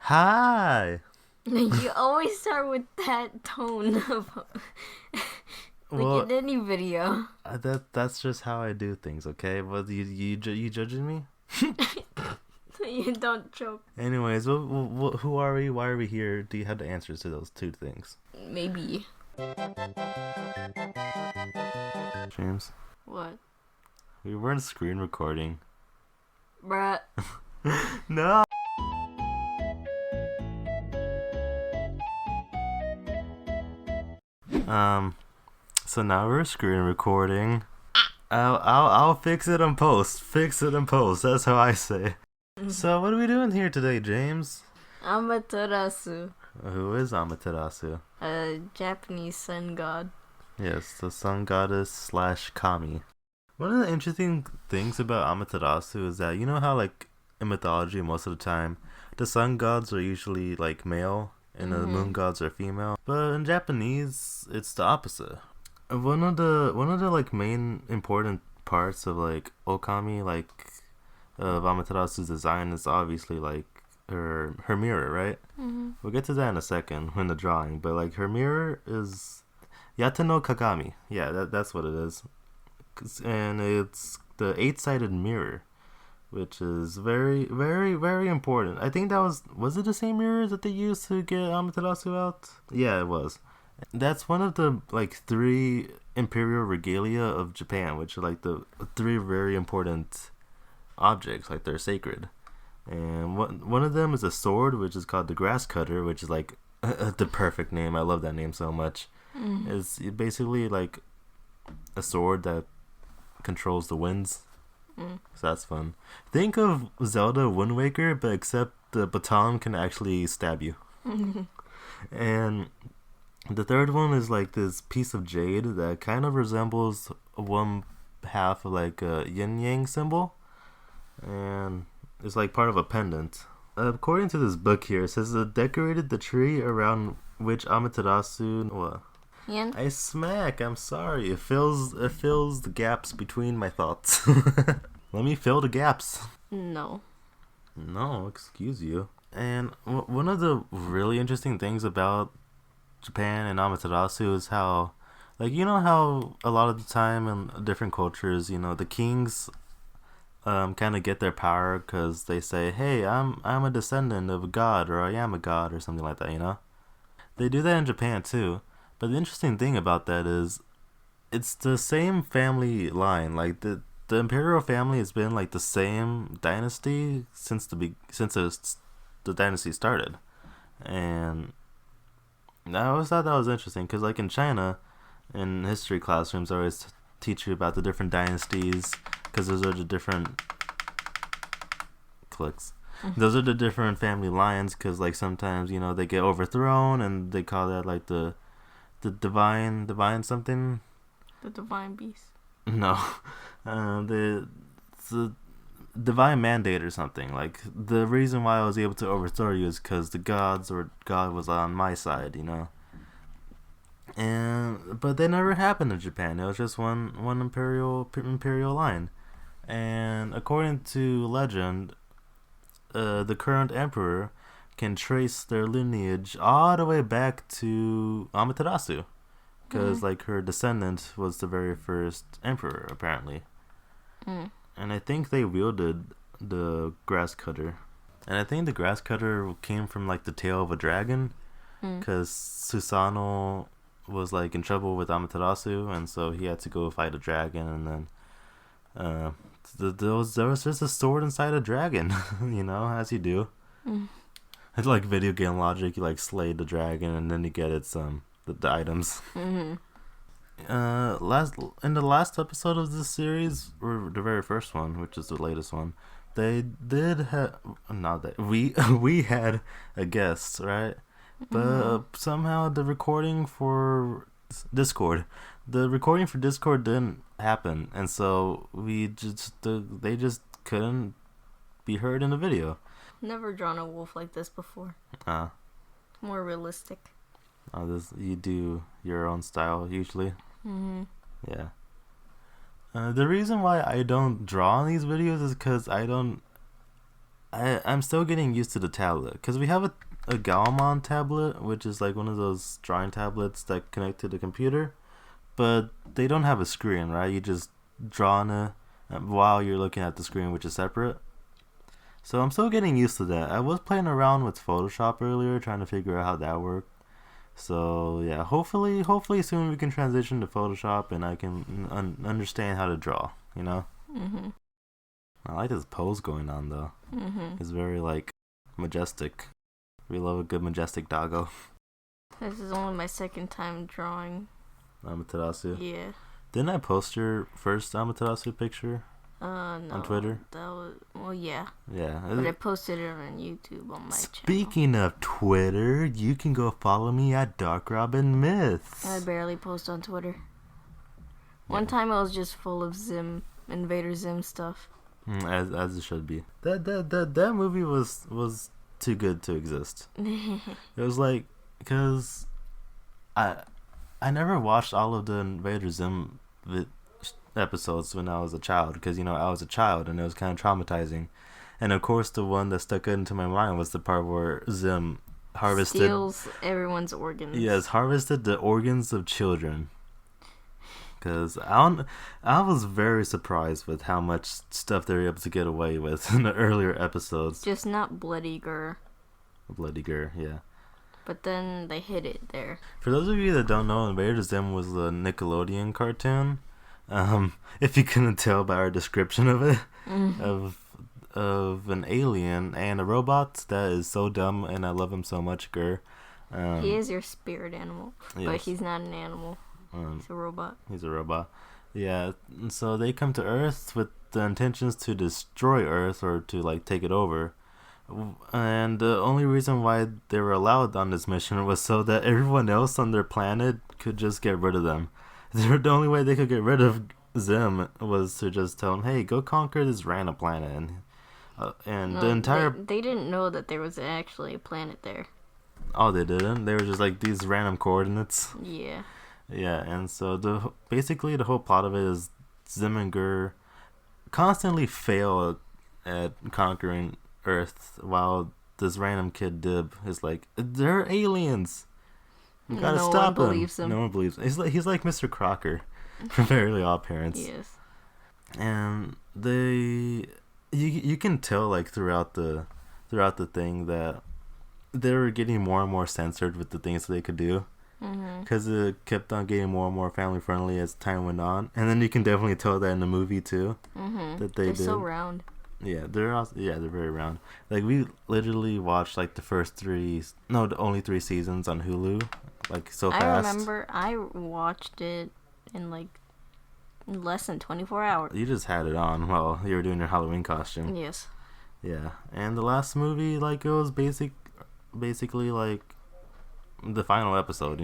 Hi. You always start with that tone of like Well, in any video. that's just how I do things. Okay, but you judging me? You don't joke. Anyways, who are we? Why are we here? Do you have the answers to those two things, Maybe. James? What? We weren't screen recording. Bruh. No. Um. So now we're screen recording. I'll fix it in post. Fix it in post. That's how I say. So what are we doing here today, James? Amaterasu. Who is Amaterasu? A Japanese sun god. Yes, the sun goddess slash kami. One of the interesting things about Amaterasu is that you know how like in mythology most of the time the sun gods are usually like male and the moon gods are female, but in Japanese it's the opposite. One of the like main important parts of like Okami like of Amaterasu's design is obviously like her mirror, right? We'll get to that in a second when the drawing, but like her mirror is Yata no Kagami. Yeah, that's what it is. And it's the eight-sided mirror, which is very, very, very important. I think that was it the same mirror that they used to get Amaterasu out? Yeah, it was. That's one of the like three imperial regalia of Japan, which are like the three very important objects, like they're sacred. And one of them is a sword, which is called the grass cutter, which is like the perfect name. I love that name so much. It's basically like a sword that controls the winds. So that's fun. Think of Zelda Wind Waker, but except the baton can actually stab you. And the third one is like this piece of jade that kind of resembles one half of like a yin yang symbol, and it's like part of a pendant. According to this book here, it says it decorated the tree around which Amaterasu. What? Yen? I smack. I'm sorry. It fills the gaps between my thoughts. Let me fill the gaps. No. No, excuse you. And one of the really interesting things about Japan and Amaterasu is how, like, you know how a lot of the time in different cultures, you know, the kings kind of get their power because they say, "Hey, I'm a descendant of a god," or "I am a god," or something like that. You know, they do that in Japan too. But the interesting thing about that is, it's the same family line. Like the imperial family has been like the same dynasty since the dynasty started, and I always thought that was interesting because, like in China, in history classrooms, I always teach you about the different dynasties because those are the different clicks. Those are the different family lines because, like, sometimes you know they get overthrown and they call that like the divine something. The divine beast. No, the divine mandate or something. Like the reason why I was able to overthrow you is because the gods or God was on my side, you know. And but that never happened in Japan. It was just one imperial line. And according to legend, the current emperor can trace their lineage all the way back to Amaterasu, because like her descendant was the very first emperor apparently. And I think they wielded the grass cutter. And I think the grass cutter came from like the tail of a dragon, because Susanoo was like in trouble with Amaterasu, and so he had to go fight a dragon, and then there was just a sword inside a dragon, you know, as you do. It's like video game logic. You like slay the dragon, and then you get its the items. Last in the last episode of this series, or the very first one, which is the latest one, they did have not that we had a guest, right? But somehow the recording for Discord didn't happen, and so they just couldn't be heard in the video. Never drawn a wolf like this before. Uh, More realistic. this you do your own style usually. Yeah. The reason why I don't draw on these videos is because I don't I'm still getting used to the tablet because we have a Galmon tablet, which is like one of those drawing tablets that connect to the computer, but they don't have a screen, right? You just draw on it while you're looking at the screen, which is separate. So I'm still getting used to that. I was playing around with Photoshop earlier, trying to figure out how that worked. So yeah, hopefully soon we can transition to Photoshop and I can understand how to draw. You know. Mhm. I like this pose going on though. Mhm. It's very like majestic. We love a good majestic doggo. This is only my second time drawing. Amaterasu. Yeah. Didn't I post your first Amaterasu picture No. on Twitter? That was yeah. Yeah. But I posted it on YouTube on my channel. Speaking of Twitter, you can go follow me at Dark Robin Myths. I barely post on Twitter. One time I was just full of Invader Zim stuff. As it should be. That movie was too good to exist. It was like because I never watched all of the Invader Zim episodes when I was a child because I was a child and it was kind of traumatizing. And of course, the one that stuck into my mind was the part where Zim harvested steals everyone's organs. Yes, harvested the organs of children. Because I was very surprised with how much stuff they were able to get away with in the earlier episodes. Just not Bloody Gur. Bloody Gur, yeah. But then they hid it there. For those of you that don't know, Invader Zim was the Nickelodeon cartoon. If you couldn't tell by our description of it, of an alien and a robot that is so dumb, and I love him so much, Gur. He is your spirit animal, yes. But he's not an animal. He's a robot. He's a robot. Yeah, and so they come to Earth with the intentions to destroy Earth or to like take it over. And the only reason why they were allowed on this mission was so that everyone else on their planet could just get rid of them. The only way they could get rid of Zim was to just tell him, "Hey, go conquer this random planet." And the entire they didn't know that there was actually a planet there. Oh, they didn't. They were just like these random coordinates. Yeah. Yeah, and so basically the whole plot of it is Zim and Gur constantly fail at conquering Earth, while this random kid Dib is like, "They're aliens. You gotta stop them." No one believes him. He's like Mr. Crocker from Fairly Odd Parents. Yes. And you can tell like throughout the thing that they were getting more and more censored with the things that they could do. Because it kept on getting more and more family friendly as time went on, and then you can definitely tell that in the movie too. That they're so round. Yeah, they're very round. Like we literally watched like the only 3 seasons on Hulu, like so fast. I remember I watched it in like less than 24 hours. You just had it on while you were doing your Halloween costume. Yes. Yeah, and the last movie, like it was basically like the final episode,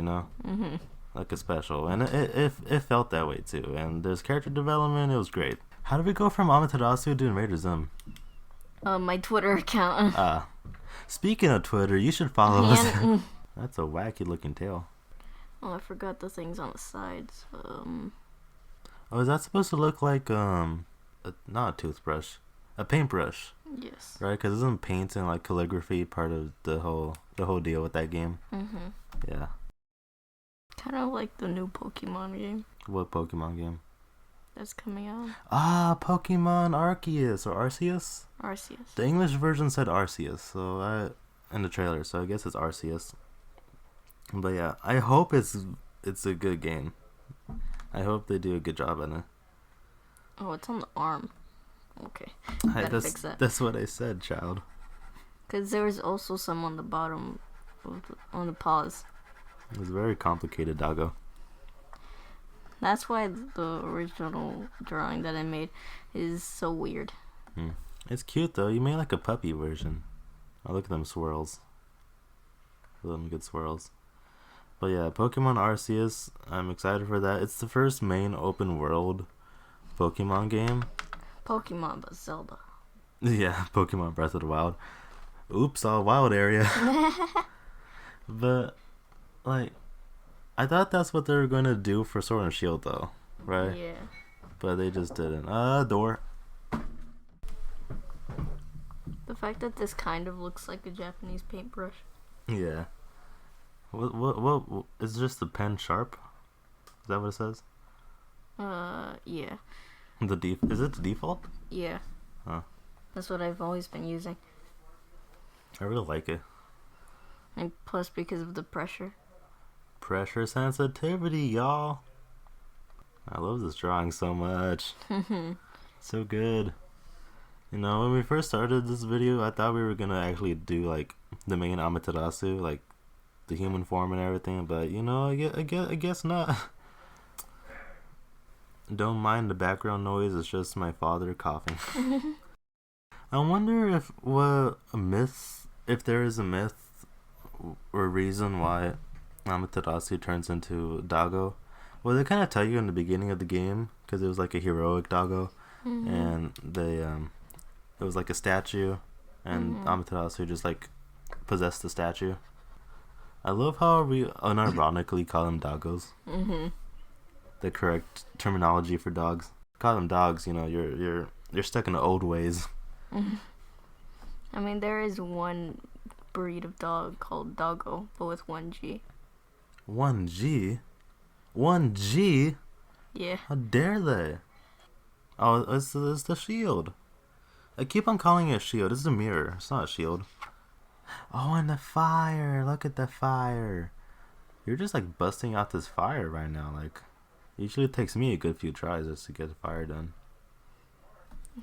like a special, and it felt that way too. And there's character development. It was great. How did we go from Amaterasu to Invader Zim? My Twitter account. Speaking of Twitter, you should follow us. That's a wacky looking tail. Oh, I forgot the things on the sides. Oh, is that supposed to look like not a toothbrush, a paintbrush? Yes. Right, because isn't paint and like calligraphy part of the whole deal with that game? Yeah. Kind of like the new Pokemon game. What Pokemon game? That's coming out. Pokemon Arceus or Arceus? Arceus. The English version said Arceus, so in the trailer, so I guess it's Arceus. But yeah, I hope it's a good game. I hope they do a good job in it. Oh, it's on the arm. Okay. Fix that. That's what I said, child. Because there was also some on the bottom, on the paws. It's very complicated, doggo. That's why the original drawing that I made is so weird. It's cute though. You made like a puppy version. Oh, look at them swirls. Look at them good swirls. But yeah, Pokemon Arceus, I'm excited for that. It's the first main open world Pokemon game. Pokemon, but Zelda. Yeah, Pokemon Breath of the Wild. Oops, all wild area. But, like, I thought that's what they were going to do for Sword and Shield, though, right? Yeah. But they just didn't. Door. The fact that this kind of looks like a Japanese paintbrush. Yeah. What is just the pen sharp? Is that what it says? Yeah. Is it the default? Yeah. Huh. That's what I've always been using. I really like it. And plus because of the pressure. Pressure sensitivity, y'all. I love this drawing so much. So good. You know, when we first started this video, I thought we were gonna actually do like the main Amaterasu, like the human form and everything, but you know, I guess not. Don't mind the background noise, it's just my father coughing. I wonder if there is a myth or reason why Amaterasu turns into Dago. Well, they kind of tell you in the beginning of the game because it was like a heroic Dago, and it was like a statue, and Amaterasu just like possessed the statue. I love how we unironically call them Dagos. The correct terminology for dogs. Call them dogs. You know, you're stuck in the old ways. I mean, there is one breed of dog called Doggo, but with 1G. 1G? 1G? Yeah. How dare they? Oh, it's the shield. I keep on calling it a shield. It's a mirror. It's not a shield. Oh, and the fire. Look at the fire. You're just like busting out this fire right now. Like, usually it takes me a good few tries just to get the fire done.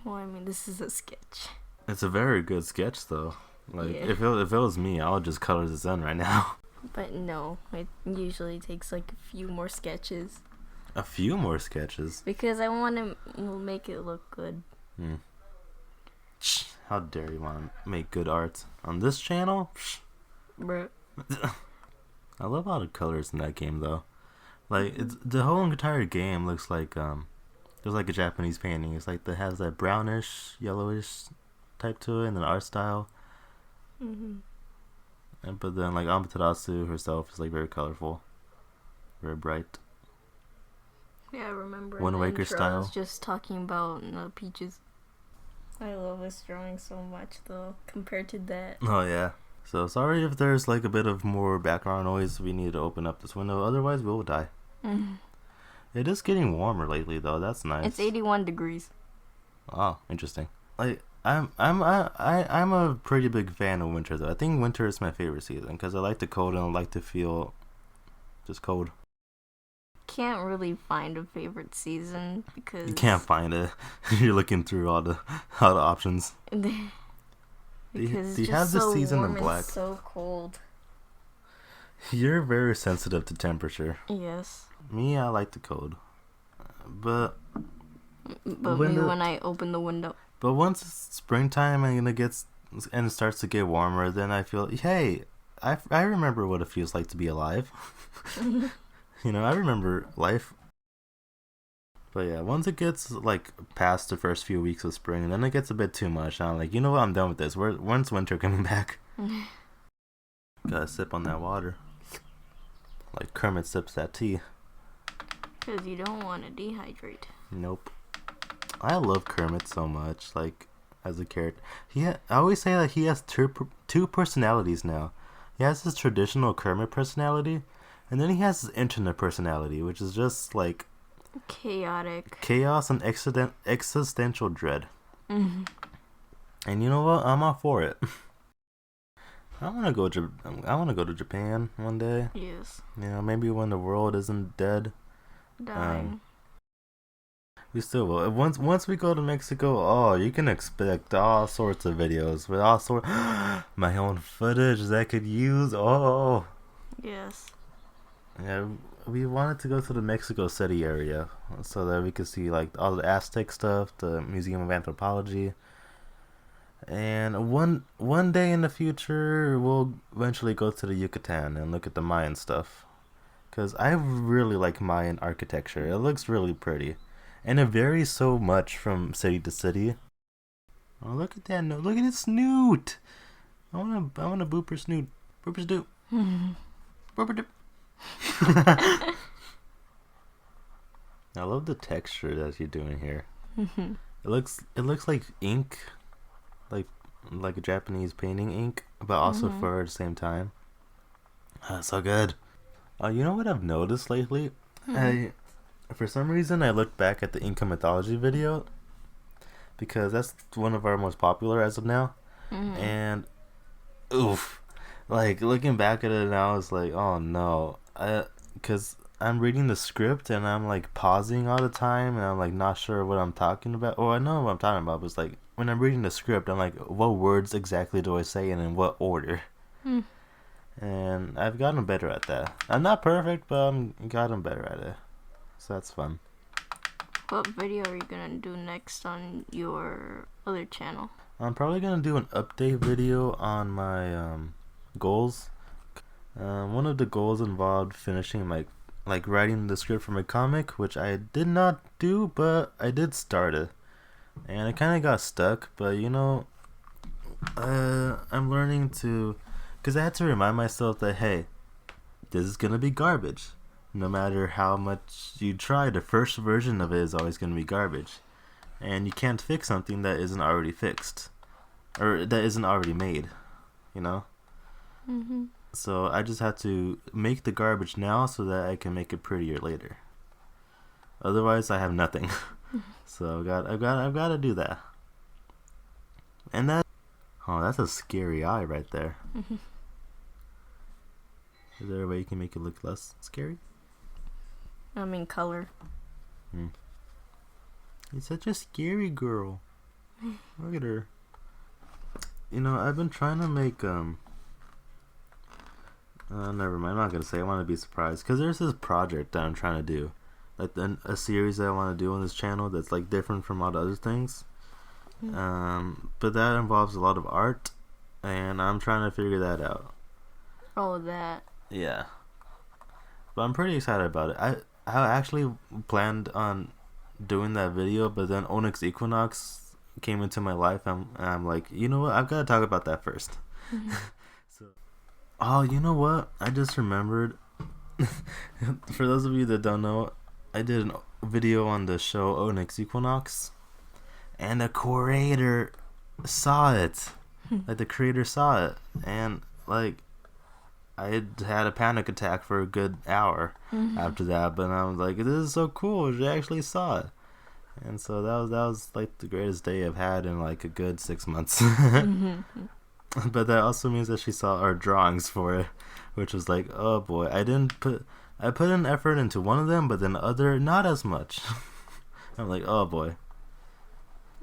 Well, I mean, this is a sketch. It's a very good sketch, though. Like, Yeah. if it was me, I would just color this in right now. But no, it usually takes like a few more sketches. A few more sketches? Because I want to make it look good. How dare you want to make good art on this channel? Bruh. I love all the colors in that game, though. Like, the whole entire game looks like there's like a Japanese painting. It's like it has that brownish, yellowish type to it, and an art style. But then like Amaterasu herself is like very colorful, very bright. Yeah, I remember. Wind Waker I style. was just talking about peaches. I love this drawing so much, though, compared to that. Oh yeah. So sorry if there's like a bit of more background noise. We need to open up this window, otherwise we will die. It is getting warmer lately, though. That's nice. It's 81 degrees. Oh, interesting. Like I'm a pretty big fan of winter, though. I think winter is my favorite season because I like the cold and I like to feel just cold. Can't really find a favorite season because You can't find it. You're looking through all the options. because do you it's have just the so season warm in black? and so cold. You're very sensitive to temperature. Yes. Me, I like the cold. But when I open the window. But once it's springtime and it starts to get warmer, then I feel, hey, I remember what it feels like to be alive. You know, I remember life. But yeah, once it gets like past the first few weeks of spring, then it gets a bit too much. I'm like, you know what, I'm done with this. When's winter coming back? Gotta sip on that water. Like Kermit sips that tea. Because you don't want to dehydrate. Nope. I love Kermit so much, like, as a character. I always say that he has two personalities now. He has his traditional Kermit personality, and then he has his internet personality, which is just, like... chaotic. Chaos and existential dread. And you know what? I'm all for it. I want to go to Japan one day. Yes. You know, maybe when the world isn't dead. Dying. We still will. Once we go to Mexico, oh, you can expect all sorts of videos with all sorts my own footage that I could use. Oh, Yes. yeah. We wanted to go to the Mexico City area so that we could see like all the Aztec stuff, the Museum of Anthropology, and one day in the future we'll eventually go to the Yucatan and look at the Mayan stuff, because I really like Mayan architecture. It looks really pretty. And it varies so much from city to city. Oh, look at that! Look at his snoot. I want to boop her snoot. Boop her snoot. Boop her. I love the texture that you're doing here. It looks like ink, like like a Japanese painting ink, but also Mhm. fur at the same time. So good. You know what I've noticed lately? Mhm. I For some reason I looked back at the Inca mythology video because that's one of our most popular as of now, Mhm. and oof, like looking back at it now, it's like, oh no, because I'm reading the script and I'm like pausing all the time and I'm like not sure what I'm talking about. Oh, I know what I'm talking about, but it's like when I'm reading the script, I'm like, what words exactly do I say and in what order? Mhm. And I've gotten better at that. I'm not perfect, but I'm gotten better at it, so that's fun. What video are you gonna do next on your other channel? I'm probably gonna do an update video on my goals. One of the goals involved finishing like writing the script for my comic, which I did not do, but I did start it, and it kind of got stuck. But I'm learning to, because I had to remind myself that hey, this is gonna be garbage. No matter how much you try, the first version of it is always gonna be garbage, and you can't fix something that isn't already fixed or that isn't already made. You know. Mhm. So I just have to make the garbage now so that I can make it prettier later. Otherwise, I have nothing. So I've got to do that. And that's a scary eye right there. Mhm. Is there a way you can make it look less scary? I mean color. Hmm. You're such a scary girl. Look at her. I've been trying to make never mind. I'm not gonna say. I want to be surprised because there's this project that I'm trying to do, like a series that I want to do on this channel that's like different from all the other things. Mhm. But that involves a lot of art, and I'm trying to figure that out. Oh, that. Yeah, but I'm pretty excited about it. I actually planned on doing that video, but then Onyx Equinox came into my life, and I'm like, you know what? I've got to talk about that first. Mhm. So, oh, you know what? I just remembered. For those of you that don't know, I did a video on the show Onyx Equinox, and the creator saw it. Like the creator saw it, and like I had a panic attack for a good hour Mhm. after that. But I was like, "This is so cool! She actually saw it." And so that was like the greatest day I've had in like a good 6 months. Mhm. But that also means that she saw our drawings for it, which was like, oh boy, I put an effort into one of them, but then the other not as much. I'm like, oh boy.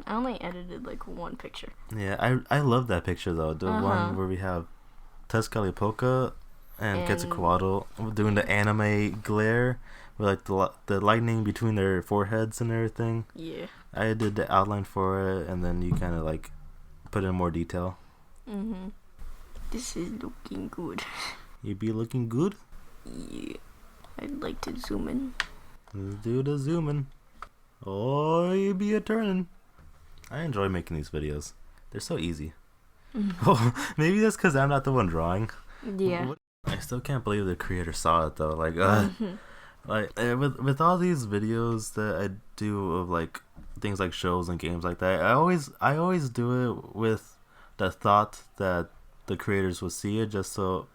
I only edited like one picture. Yeah, I love that picture though. The Uh one huh. where we have Tezcatlipoca and And Quetzalcoatl doing the yeah, anime glare with like the lightning between their foreheads and everything. yeah. I did the outline for it, and then you kind of like put in more detail. Mhm. This is looking good. You be looking good. Yeah. I'd like to zoom in. Let's do the zooming. Oh, you be a turning. I enjoy making these videos. They're so easy. Mhm. Oh, maybe that's because I'm not the one drawing. Yeah. I still can't believe the creator saw it though. Mhm. With all these videos that I do of like things like shows and games like that, I always do it with the thought that the creators would see it just so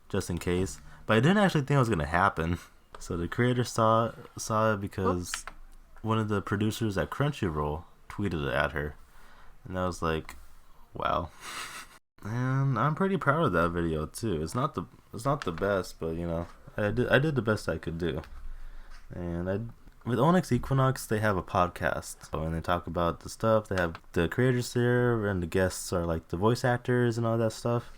just in case. But I didn't actually think it was gonna happen. So the creator saw it Oh, because one of the producers at Crunchyroll tweeted it at her, and I was like, wow. And I'm pretty proud of that video too. It's not the best, but I did the best I could do. And I with Onyx Equinox they have a podcast, and they talk about the stuff. They have the creators there, and the guests are like the voice actors and all that stuff.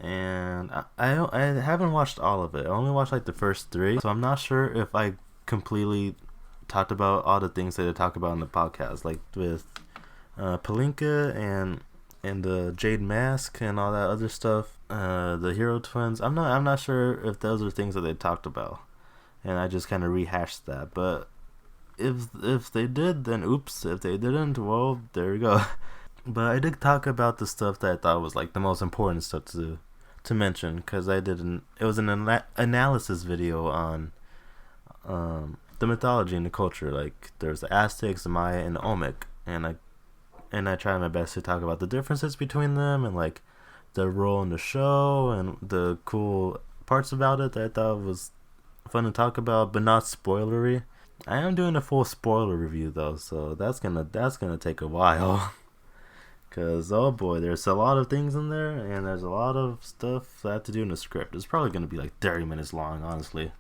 And I haven't watched all of it. I only watched like the first three, so I'm not sure if I completely talked about all the things that they talk about in the podcast, like with Palinka and the Jade Mask and all that other stuff. The Hero Twins. I'm not sure if those are things that they talked about, and I just kind of rehashed that. But if they did, then oops. If they didn't, well, there you go. But I did talk about the stuff that I thought was like the most important stuff to mention, because it was an analysis video on the mythology and the culture. Like there's the Aztecs, the Maya, and the Olmec, and I try my best to talk about the differences between them and like their role in the show and the cool parts about it that I thought was fun to talk about, but not spoilery. I am doing a full spoiler review though, so that's gonna take a while. Cause oh boy, there's a lot of things in there, and there's a lot of stuff I have to do in the script. It's probably gonna be like 30 minutes long, honestly.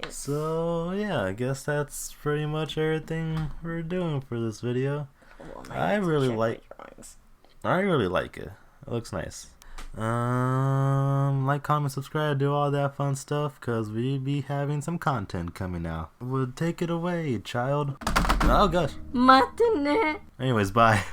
Yes. So yeah, I guess that's pretty much everything we're doing for this video. Well, now I you have to really check like. my drawings. I really like it. It looks nice. Like, comment, subscribe, do all that fun stuff, cause we be having some content coming out. Well, take it away, child. Oh gosh. Matane. Anyways, bye.